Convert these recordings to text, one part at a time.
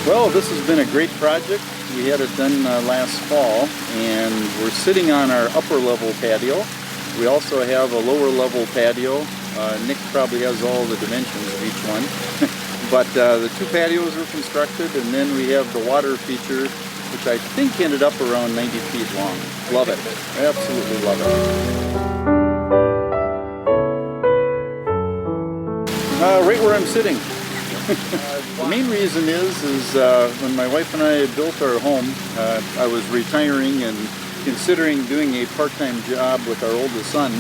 Well, this has been a great project. We had it done last fall, and we're sitting on our upper level patio. We also have a lower level patio. Nick probably has all the dimensions of each one. But the two patios were constructed, and then we have the water feature, which I think ended up around 90 feet long. Love it. Absolutely love it. Right where I'm sitting. The main reason is when my wife and I built our home, I was retiring and considering doing a part-time job with our oldest son,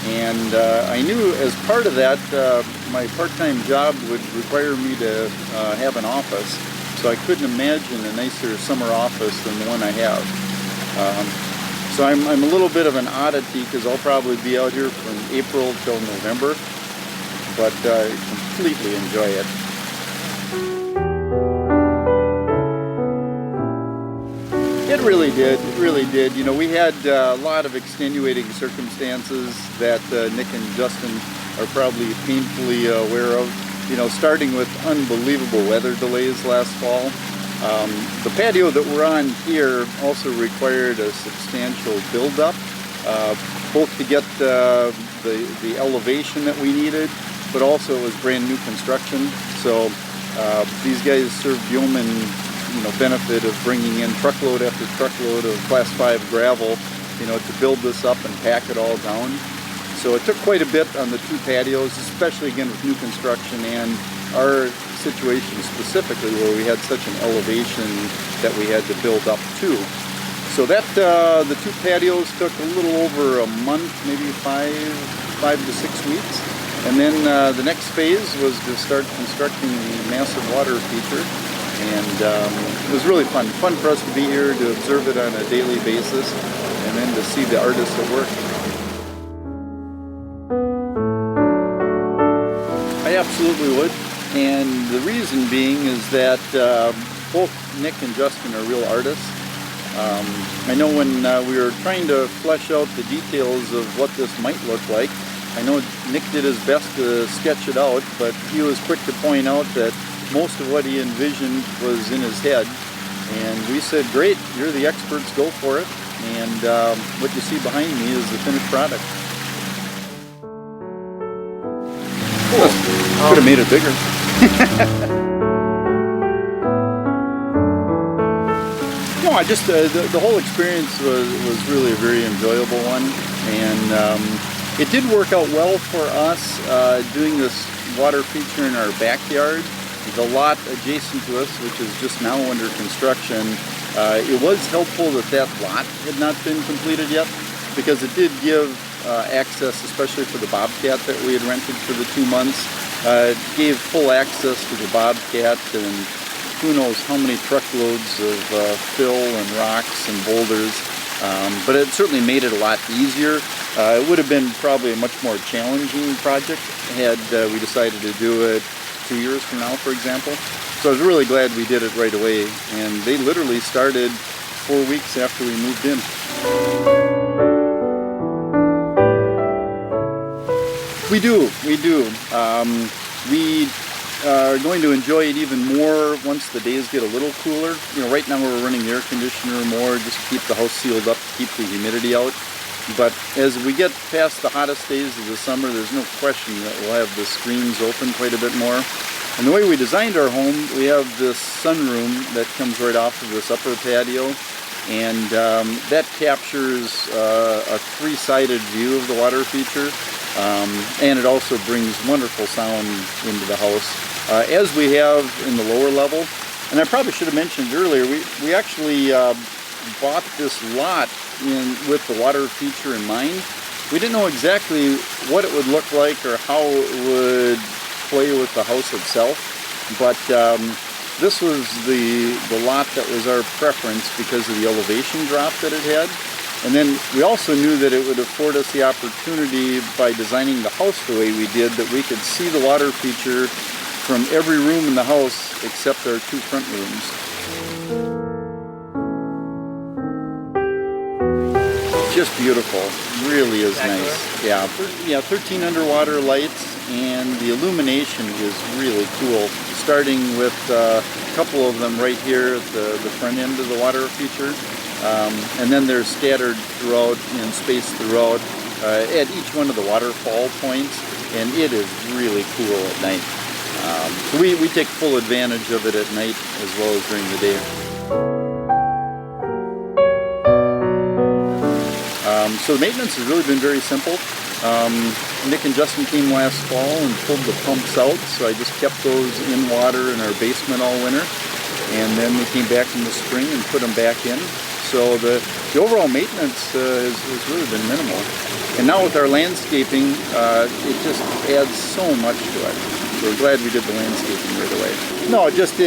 and I knew as part of that my part-time job would require me to have an office, so I couldn't imagine a nicer summer office than the one I have. So I'm a little bit of an oddity because I'll probably be out here from April till November, but I completely enjoy it. It really did. It really did. You know, we had a lot of extenuating circumstances that Nick and Justin are probably painfully aware of. You know, starting with unbelievable weather delays last fall. The patio that we're on here also required a substantial build-up, both to get the elevation that we needed, but also it was brand new construction. So these guys served yeoman benefit of bringing in truckload after truckload of class 5 gravel, to build this up and pack it all down. So it took quite a bit on the two patios, especially again with new construction and our situation specifically where we had such an elevation that we had to build up to. So that the two patios took a little over a month, maybe five to 6 weeks. And then the next phase was to start constructing the massive water feature. And it was really fun for us to be here, to observe it on a daily basis, and then to see the artists at work. I absolutely would, and the reason being is that both Nick and Justin are real artists. I know when we were trying to flesh out the details of what this might look like, I know Nick did his best to sketch it out, but he was quick to point out that most of what he envisioned was in his head, and we said, great, you're the experts, go for it. And what you see behind me is the finished product. Cool. Could have made it bigger. No, I just the whole experience was really a very enjoyable one, and it did work out well for us doing this water feature in our backyard. The lot adjacent to us, which is just now under construction, it was helpful that that lot had not been completed yet, because it did give access, especially for the bobcat that we had rented for the 2 months. It gave full access to the bobcat and who knows how many truckloads of fill and rocks and boulders, but it certainly made it a lot easier. It would have been probably a much more challenging project had we decided to do it 2 years from now, for example. So I was really glad we did it right away, and they literally started 4 weeks after we moved in. We do. We are going to enjoy it even more once the days get a little cooler. Right now we're running the air conditioner more just to keep the house sealed up, to keep the humidity out. But as we get past the hottest days of the summer, there's no question that we'll have the screens open quite a bit more. And the way we designed our home, we have this sunroom that comes right off of this upper patio, and that captures a three-sided view of the water feature, and it also brings wonderful sound into the house, as we have in the lower level. And I probably should have mentioned earlier, we actually bought this lot with the water feature in mind. We didn't know exactly what it would look like or how it would play with the house itself, but this was the lot that was our preference because of the elevation drop that it had. And then we also knew that it would afford us the opportunity, by designing the house the way we did, that we could see the water feature from every room in the house except our two front rooms. just beautiful. Really is nice. Yeah, yeah, 13 underwater lights, and the illumination is really cool. Starting with a couple of them right here at the front end of the water feature, and then they're scattered throughout in space throughout at each one of the waterfall points, and it is really cool at night. So we take full advantage of it at night as well as during the day. So the maintenance has really been very simple. Nick and Justin came last fall and pulled the pumps out, so I just kept those in water in our basement all winter, and then we came back in the spring and put them back in. So the overall maintenance has really been minimal. And now with our landscaping, it just adds so much to it. So we're glad we did the landscaping right away. No, it just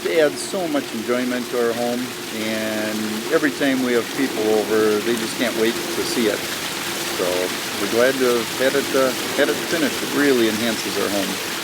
adds so much enjoyment to our home, and every time we have people over, they just can't wait to see it. So we're glad to have had it finished. It really enhances our home.